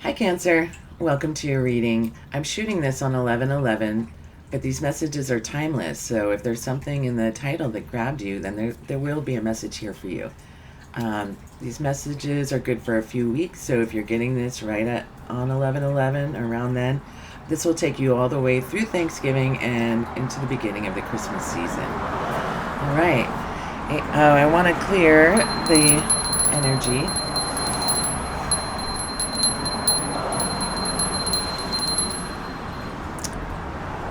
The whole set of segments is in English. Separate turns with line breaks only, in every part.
Hi Cancer, welcome to your reading. I'm shooting this on 11/11, but these messages are timeless, so if there's something in the title that grabbed you, then there will be a message here for you. These messages are good for a few weeks, so if you're getting this on 11/11, around then, this will take you all the way through Thanksgiving and into the beginning of the Christmas season. All right, I want to clear the energy.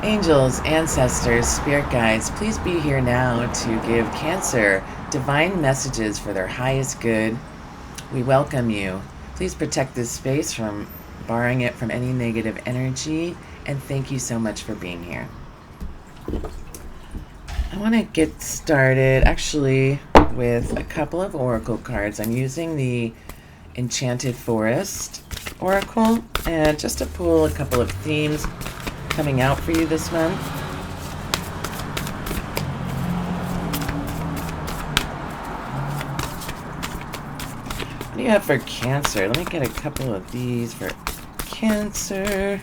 Angels, ancestors, spirit guides, please be here now to give Cancer divine messages for their highest good. We welcome you. Please protect this space from barring it from any negative energy, and thank you so much for being here. I want to get started actually with a couple of oracle cards. I'm using the Enchanted Forest Oracle, and just to pull a couple of themes coming out for you this month. What do you have for Cancer? Let me get a couple of these for Cancer.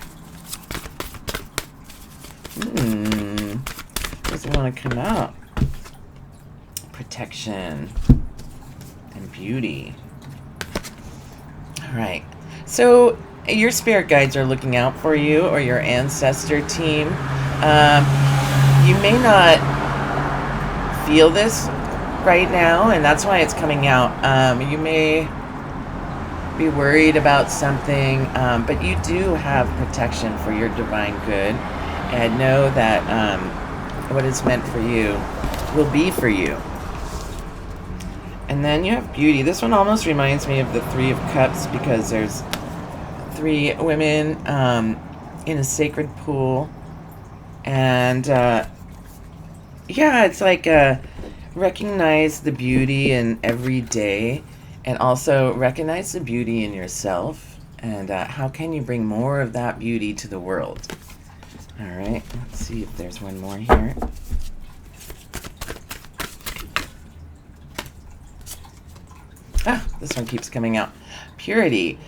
Doesn't want to come out. Protection and beauty. All right. So your spirit guides are looking out for you, or your ancestor team. You may not feel this right now, and that's why it's coming out. You may be worried about something, but you do have protection for your divine good, and know that what is meant for you will be for you. And then you have beauty. This one almost reminds me of the Three of Cups, because there's 3 women in a sacred pool, and it's like recognize the beauty in every day, and also recognize the beauty in yourself, and how can you bring more of that beauty to the world. All right, let's see if there's one more here. This one keeps coming out. Purity.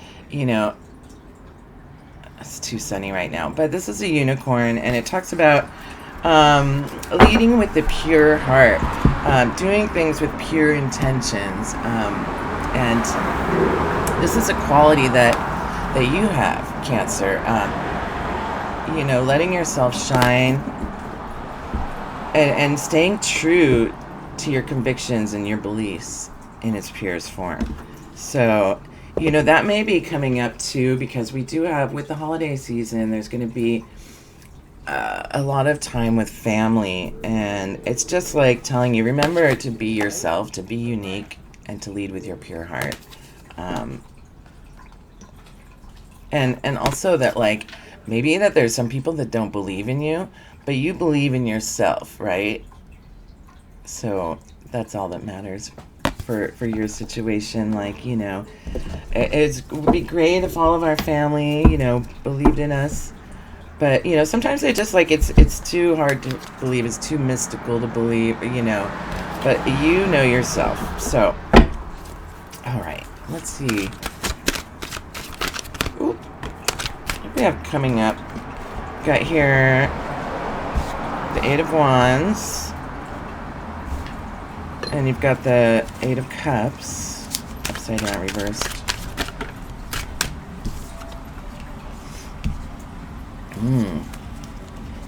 It's too sunny right now, but this is a unicorn, and it talks about leading with the pure heart, doing things with pure intentions, and this is a quality that you have, Cancer. Letting yourself shine, and staying true to your convictions and your beliefs in its purest form. So that may be coming up too, because we do have, with the holiday season, there's going to be a lot of time with family, and it's just like telling you, remember to be yourself, to be unique, and to lead with your pure heart. And also that, like, maybe that there's some people that don't believe in you, but you believe in yourself, right? So that's all that matters for your situation. Like, it would be great if all of our family, believed in us. But, sometimes they just, like, it's too hard to believe. It's too mystical to believe, But you know yourself. So, all right. Let's see. Ooh. What do we have coming up? Got here the 8 of Wands. And you've got the 8 of Cups, upside down, reversed.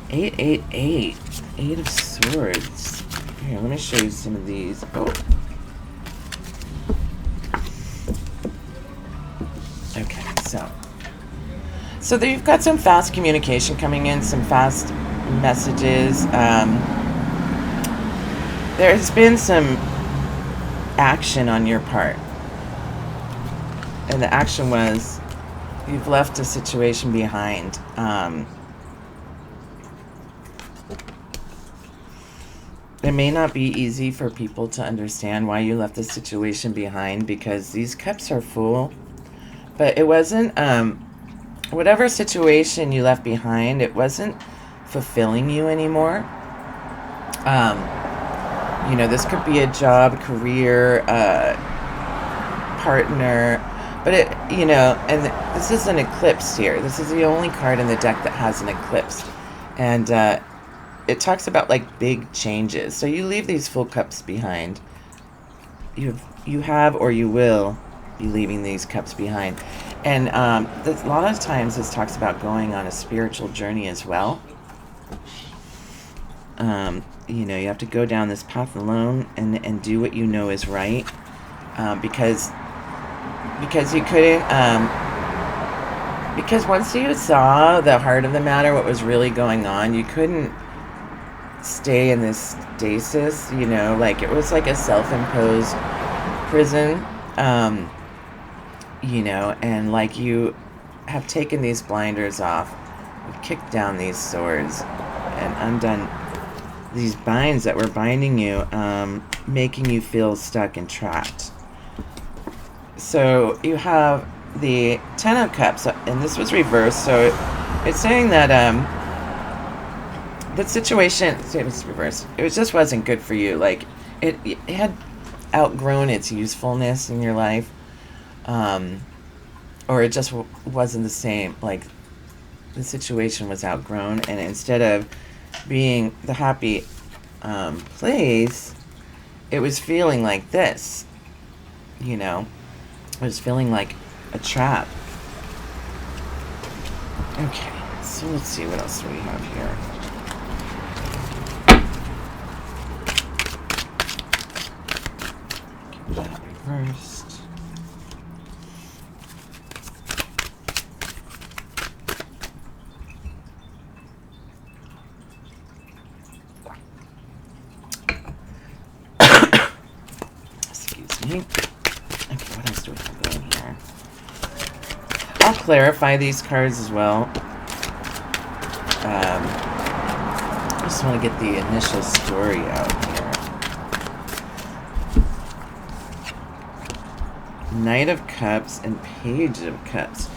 888, 8 of Swords. Here, let me show you some of these. Okay, so there you've got some fast communication coming in, some fast messages. There's been some action on your part, and the action was you've left a situation behind. It may not be easy for people to understand why you left the situation behind, because these cups are full, but it wasn't, whatever situation you left behind, it wasn't fulfilling you anymore. This could be a job, career, partner, But it, you know, and this is an eclipse here. This is the only card in the deck that has an eclipse. And it talks about like big changes. So you leave these full cups behind. You have or you will be leaving these cups behind. And a lot of times this talks about going on a spiritual journey as well. You know, you have to go down this path alone and do what you know is right. Because you couldn't, because once you saw the heart of the matter, what was really going on, you couldn't stay in this stasis, you know, like it was like a self-imposed prison, you know, and like you have taken these blinders off, you've kicked down these swords and undone these binds that were binding you, making you feel stuck and trapped. So you have the Ten of Cups, and this was reversed, so it's saying that the situation, it was reversed, it just wasn't good for you. Like, it had outgrown its usefulness in your life, or it just wasn't the same. Like, the situation was outgrown, and instead of being the happy place, it was feeling like this, you know. It was feeling like a trap. Okay, so let's see what else do we have here. Keep that reversed. Excuse me. Okay, what else do we have going here? I'll clarify these cards as well. I just want to get the initial story out here. Knight of Cups and Page of Cups.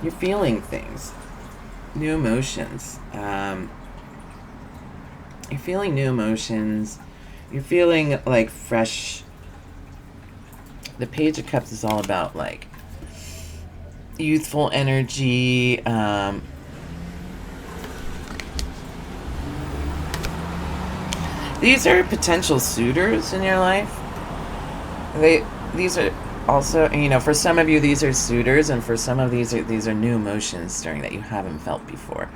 You're feeling things. New emotions. You're feeling new emotions. You're feeling like fresh. The Page of Cups is all about like youthful energy. These are potential suitors in your life. These are also, you know, for some of you these are suitors, and for some of these are new emotions stirring that you haven't felt before.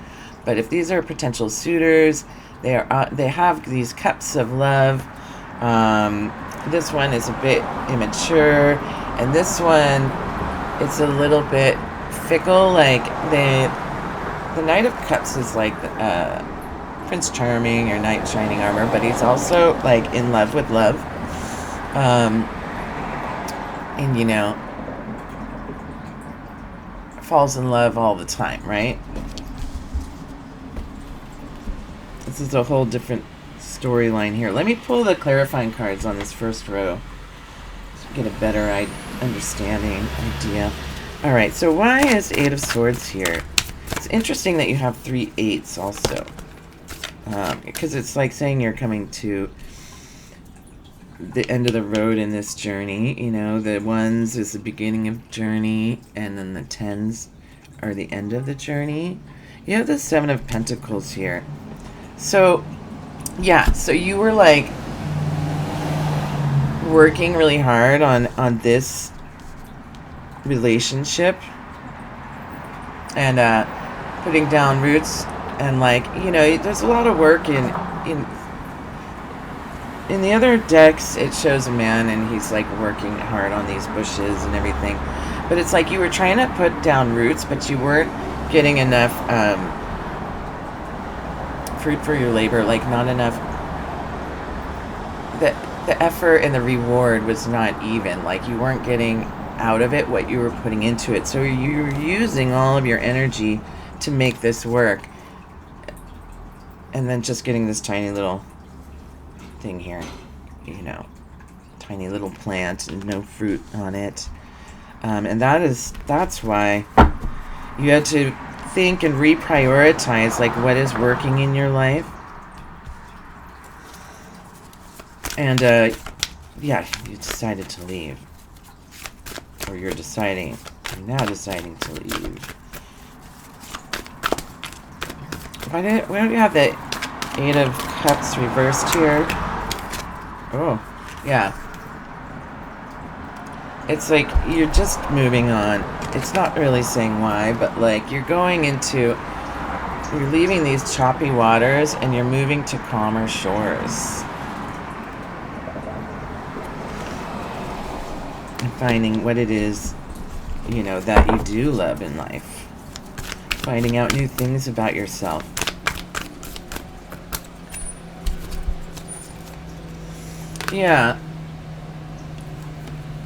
But if these are potential suitors, they have these cups of love. This one is a bit immature, and this one, it's a little bit fickle. Like the Knight of Cups is like Prince Charming or Knight in Shining Armor, but he's also like in love with love, and you know, falls in love all the time, right? This is a whole different storyline here. Let me pull the clarifying cards on this first row to get a better understanding idea. Alright, so why is Eight of Swords here? It's interesting that you have 3 8s also. Because it's like saying you're coming to the end of the road in this journey. You know, the 1s is the beginning of journey, and then the 10s are the end of the journey. You have the 7 of Pentacles here. So, yeah, so you were like working really hard on this relationship and putting down roots, and like, you know, there's a lot of work in the other decks. It shows a man and he's like working hard on these bushes and everything, but it's like you were trying to put down roots, but you weren't getting enough fruit for your labor. Like, not enough, the effort and the reward was not even, like you weren't getting out of it what you were putting into it. So you were using all of your energy to make this work, and then just getting this tiny little thing here, you know, tiny little plant and no fruit on it. And that's why you had to think and reprioritize, like, what is working in your life. And yeah, you decided to leave, or you're deciding Now deciding to leave. Why do you have the 8 of Cups reversed here? Oh, yeah. It's like you're just moving on. It's not really saying why, but like you're leaving these choppy waters and you're moving to calmer shores. And finding what it is, you know, that you do love in life. Finding out new things about yourself. Yeah.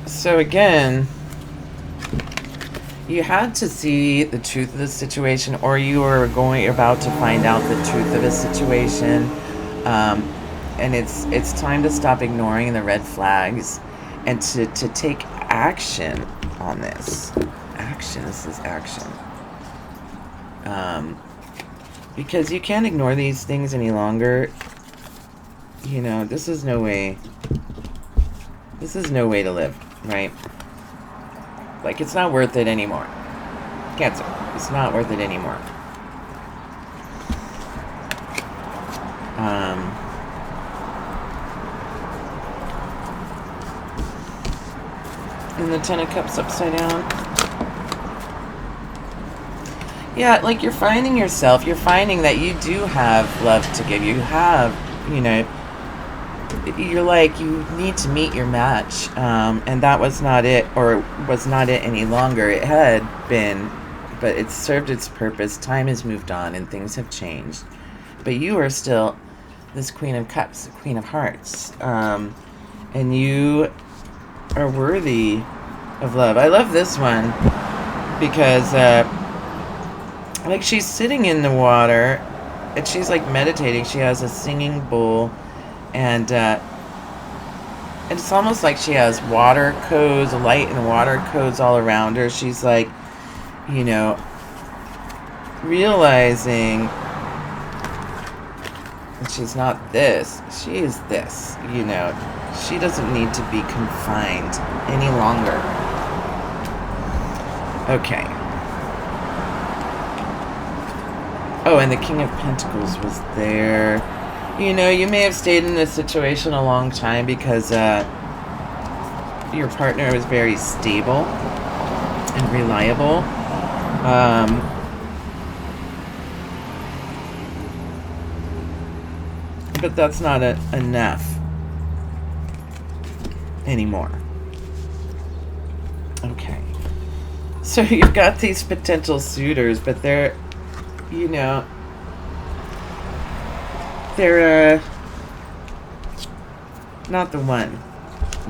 So again, you had to see the truth of the situation, or you were about to find out the truth of a situation, and it's time to stop ignoring the red flags and to take action on this. Action. This is action. Because you can't ignore these things any longer. You know, this is no way to live, right? Like, it's not worth it anymore. Cancer. It's not worth it anymore. And the 10 of Cups upside down. Yeah, like, you're finding yourself. You're finding that you do have love to give. You have, you know, you're like, you need to meet your match, and that was not it, or was not it any longer. It had been, but it served its purpose. Time has moved on and things have changed, but you are still this Queen of Cups, the Queen of Hearts, and you are worthy of love. I love this one because like, she's sitting in the water and she's like meditating. She has a singing bowl. And it's almost like she has water codes, light and water codes all around her. She's like, you know, realizing that she's not this. She is this, you know. She doesn't need to be confined any longer. Okay. Oh, and the King of Pentacles was there. You know, you may have stayed in this situation a long time because your partner was very stable and reliable. But that's not enough anymore. Okay. So you've got these potential suitors, but they're, you know, they're not the one,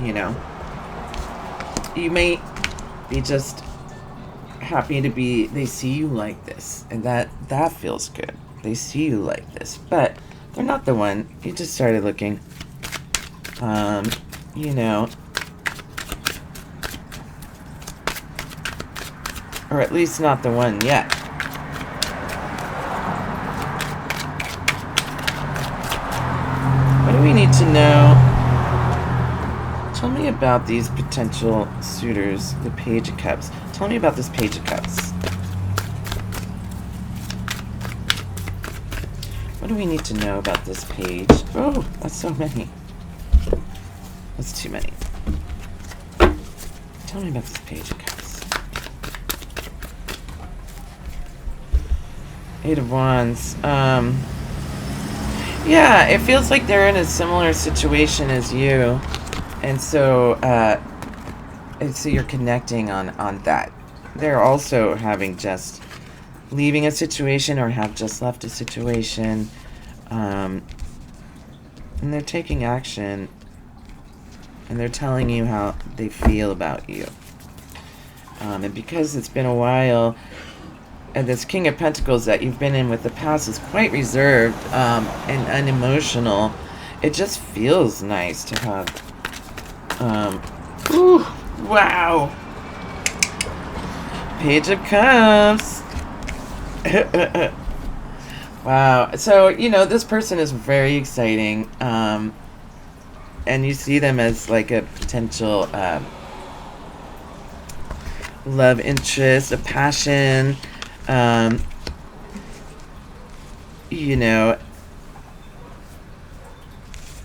you know. You may be just happy to be, they see you like this, and that feels good. They see you like this, but they're not the one. You just started looking, you know, or at least not the one yet. What do we need to know? Tell me about these potential suitors, the Page of Cups. Tell me about this Page of Cups. What do we need to know about this page? Oh, that's so many. That's too many. Tell me about this Page of Cups. 8 of Wands. Yeah, it feels like they're in a similar situation as you. And so you're connecting on that. They're also having just leaving a situation or have just left a situation. And they're taking action. And they're telling you how they feel about you. And because it's been a while, and this King of Pentacles that you've been in with the past is quite reserved and unemotional, it just feels nice to have. Ooh, wow. Page of Cups. Wow. So, you know, this person is very exciting. And you see them as like a potential love interest, a passion. Um, you know,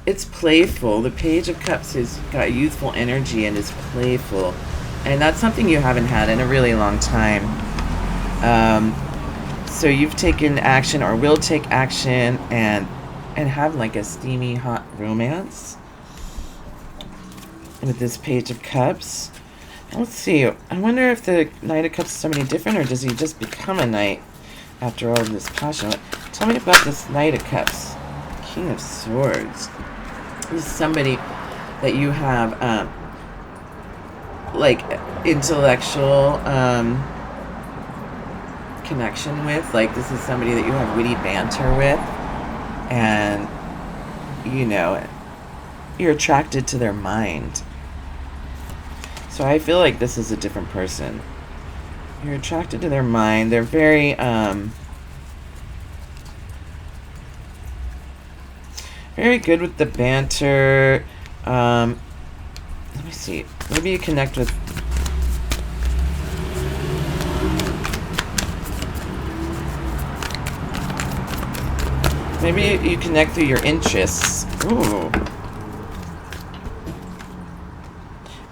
it's playful. The Page of Cups has got youthful energy and is playful. And that's something you haven't had in a really long time. So you've taken action or will take action and have like a steamy hot romance with this Page of Cups. Let's see. I wonder if the Knight of Cups is somebody different, or does he just become a knight after all of this passion? Tell me about this Knight of Cups. King of Swords. This is somebody that you have, like, intellectual connection with. Like, this is somebody that you have witty banter with. And, you know, you're attracted to their mind. So I feel like this is a different person. You're attracted to their mind. They're very, very good with the banter. Let me see. Maybe you connect with... Maybe you connect through your interests. Ooh.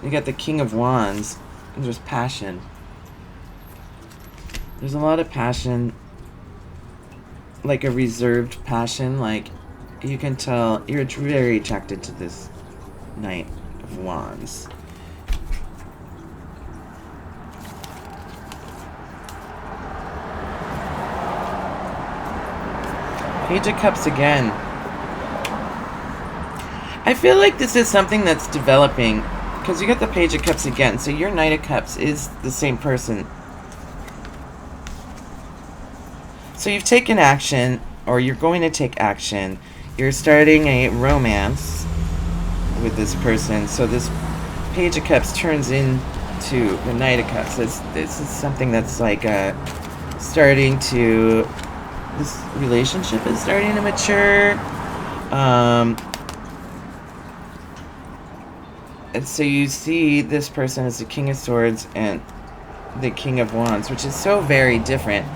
You got the King of Wands. There's passion. There's a lot of passion. Like a reserved passion. Like, you can tell you're very attracted to this Knight of Wands. Page of Cups again. I feel like this is something that's developing, because you got the Page of Cups again, so your Knight of Cups is the same person. So you've taken action, or you're going to take action. You're starting a romance with this person, so this Page of Cups turns into the Knight of Cups. This is something that's like starting to... This relationship is starting to mature. And so you see this person as the King of Swords and the King of Wands, which is so very different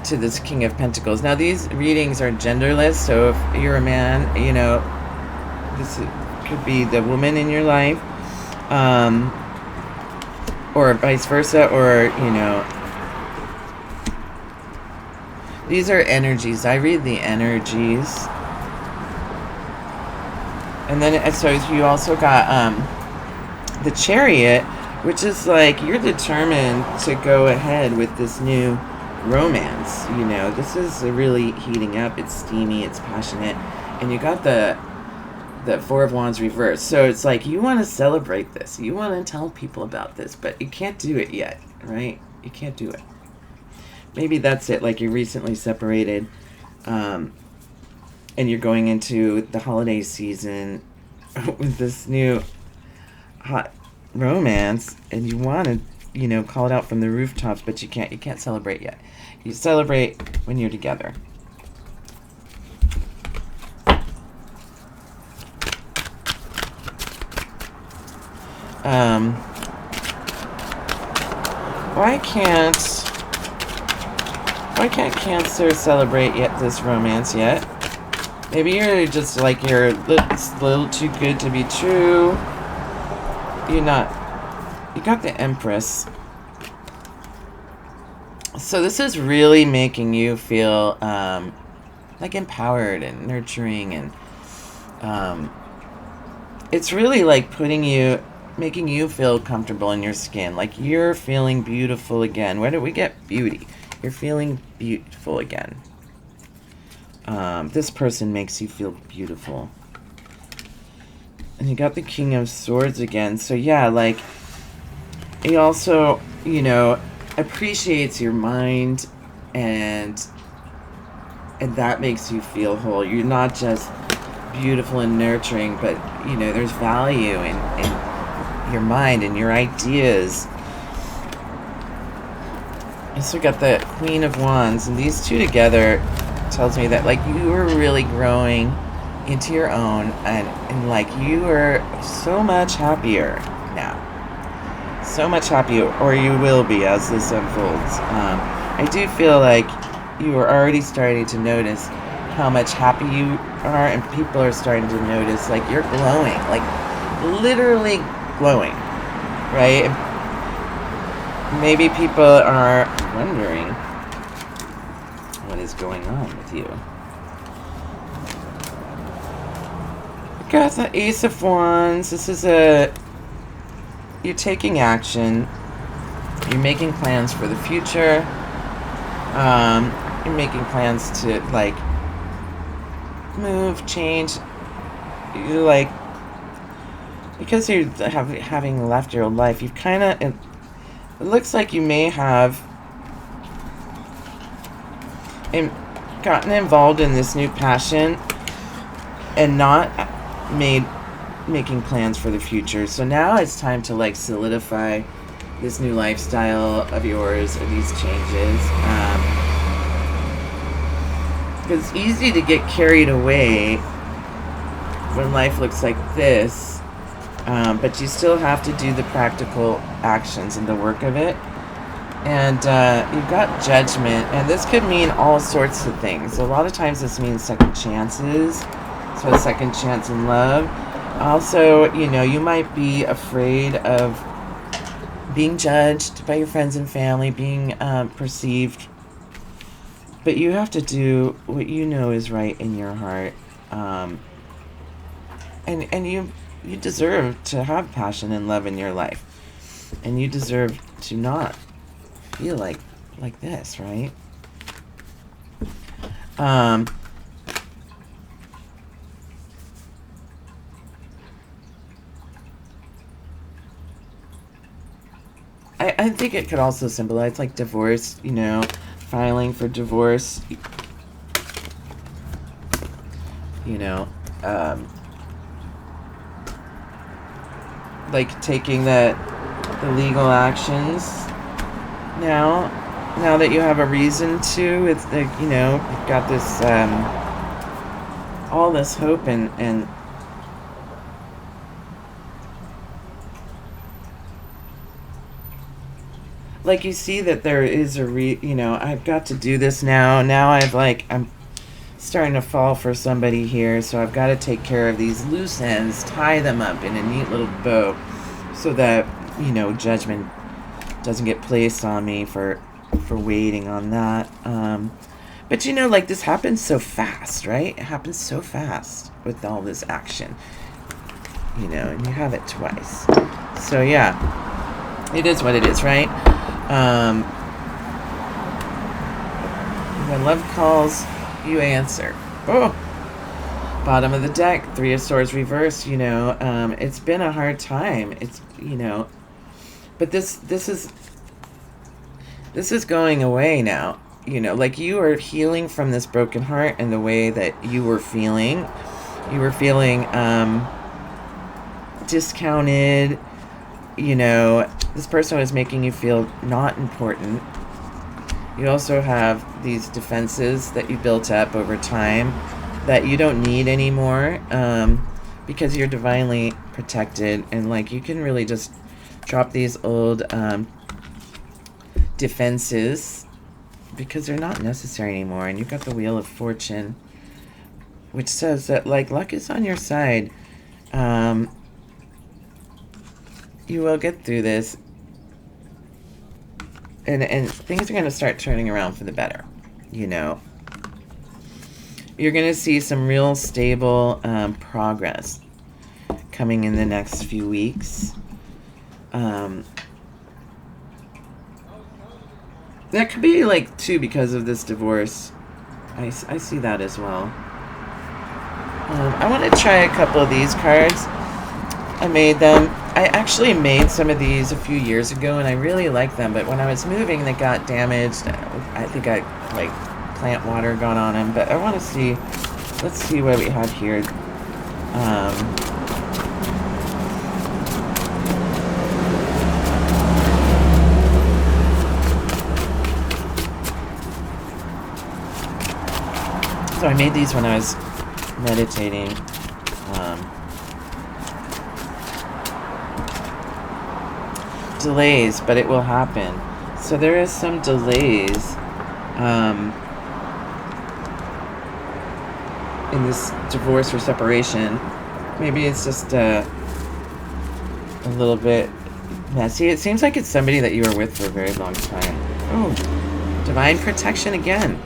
to this King of Pentacles. Now, these readings are genderless, so if you're a man, you know, this could be the woman in your life, or vice versa, or, you know, these are energies. I read the energies. And then, so you also got the Chariot, which is like you're determined to go ahead with this new romance. You know, this is really heating up. It's steamy. It's passionate. And you got the Four of Wands reversed. So it's like you want to celebrate this. You want to tell people about this, but you can't do it yet, right? You can't do it. Maybe that's it, like you're recently separated, and you're going into the holiday season with this new hot romance, and you want to, you know, call it out from the rooftops, but you can't celebrate yet. You celebrate when you're together. Why can't Cancer celebrate yet this romance yet? Maybe you're just like it's a little too good to be true. You got the Empress. So this is really making you feel like empowered and nurturing, and it's really like making you feel comfortable in your skin. Like you're feeling beautiful again. Where do we get beauty? You're feeling beautiful again. This person makes you feel beautiful. And you got the King of Swords again. So yeah, like, he also, you know, appreciates your mind, and that makes you feel whole. You're not just beautiful and nurturing, but, you know, there's value in your mind and your ideas. So we got the Queen of Wands, and these two together tells me that, like, you are really growing into your own, and like, you are so much happier now. so much happier, or you will be as this unfolds. I do feel like you are already starting to notice how much happy you are, and people are starting to notice like you're glowing, like literally glowing, right? Maybe people are wondering what is going on with you. You got the Ace of Wands. This is you're taking action. You're making plans for the future. You're making plans to like move, change. You like, because you're having left your old life, you've kind of, it looks like you may have gotten involved in this new passion and not making plans for the future. So now it's time to like solidify this new lifestyle of yours, or these changes. Because it's easy to get carried away when life looks like this, but you still have to do the practical actions and the work of it. And you've got judgment, and this could mean all sorts of things. A lot of times this means second chances, so a second chance in love. Also, you know, you might be afraid of being judged by your friends and family, being perceived. But you have to do what you know is right in your heart. And you deserve to have passion and love in your life. And you deserve to not feel like this, right? I think it could also symbolize like divorce, you know, filing for divorce, you know, like taking the legal actions now that you have a reason to. It's like, you know, you've got this all this hope and like you see that there is you know, I've got to do this now. Now I'm starting to fall for somebody here, so I've got to take care of these loose ends, tie them up in a neat little bow, so that, you know, judgment doesn't get placed on me for waiting on that. But you know, like this happens so fast, right? It happens so fast with all this action, you know, and you have it twice. So yeah, it is what it is, right? When love calls, you answer. Oh, bottom of the deck, Three of Swords reversed. You know, it's been a hard time. It's, you know, but this is going away now. You know, like you are healing from this broken heart and the way that you were feeling. You were feeling discounted. You know, this person was making you feel not important. You also have these defenses that you built up over time that you don't need anymore, because you're divinely protected, and like you can really just drop these old defenses because they're not necessary anymore. And you've got the Wheel of Fortune, which says that like luck is on your side. You will get through this, and things are going to start turning around for the better. You know, you're going to see some real stable progress coming in the next few weeks. That could be like too because of this divorce. I see that as well. I want to try a couple of these cards. I made them. I actually made some of these a few years ago, and I really liked them. But when I was moving, they got damaged. I think I like plant water got on them. But I want to see. Let's see what we have here. So I made these when I was meditating. delays, but it will happen. So there is some delays in this divorce or separation. Maybe it's just a little bit messy. It seems like it's somebody that you were with for a very long time. Oh, divine protection again.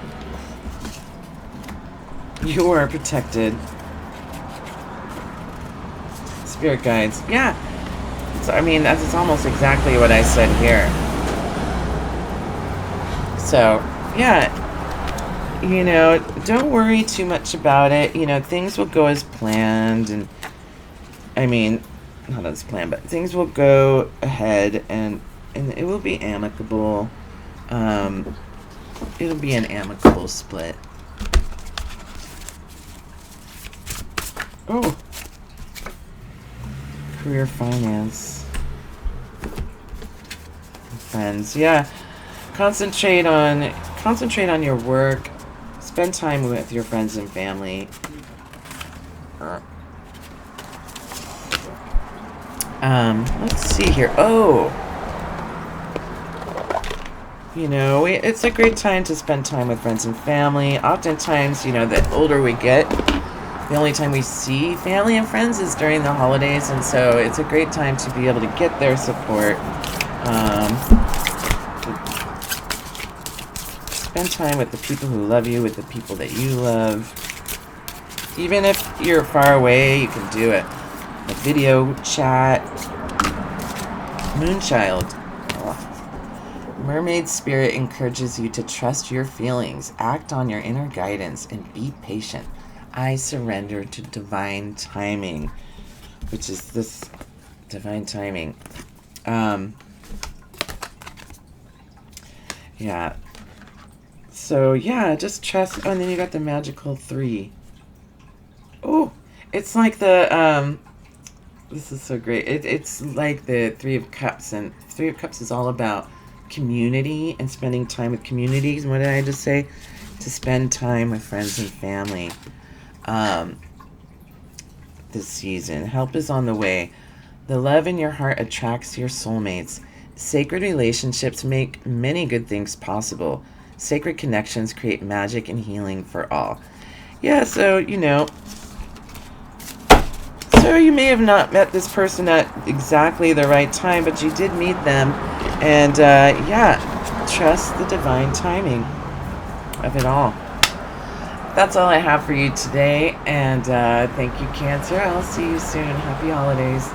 You are protected. Spirit guides. Yeah. So, I mean, that's almost exactly what I said here. So, yeah. You know, don't worry too much about it. You know, things will go as planned. And, I mean, not as planned, but things will go ahead and it will be amicable. It'll be an amicable split. Oh. Career, finance, friends. Yeah. Concentrate on your work. Spend time with your friends and family. Let's see here. Oh. You know, it's a great time to spend time with friends and family. Oftentimes, you know, the older we get, the only time we see family and friends is during the holidays, and so it's a great time to be able to get their support. Spend time with the people who love you, with the people that you love. Even if you're far away, you can do a video chat. Moonchild. Mermaid spirit encourages you to trust your feelings, act on your inner guidance, and be patient. I surrender to divine timing, which is this divine timing. Yeah. So, yeah, just trust. Oh, and then you got the magical 3. Oh, it's like the, this is so great. It's like the 3 of Cups, and 3 of Cups is all about community and spending time with communities. What did I just say? To spend time with friends and family. This season. Help is on the way. The love in your heart attracts your soulmates. Sacred relationships make many good things possible. Sacred connections create magic and healing for all. Yeah, so, you know, so you may have not met this person at exactly the right time, but you did meet them. And, yeah, trust the divine timing of it all. That's all I have for you today. And thank you, Cancer. I'll see you soon. Happy holidays.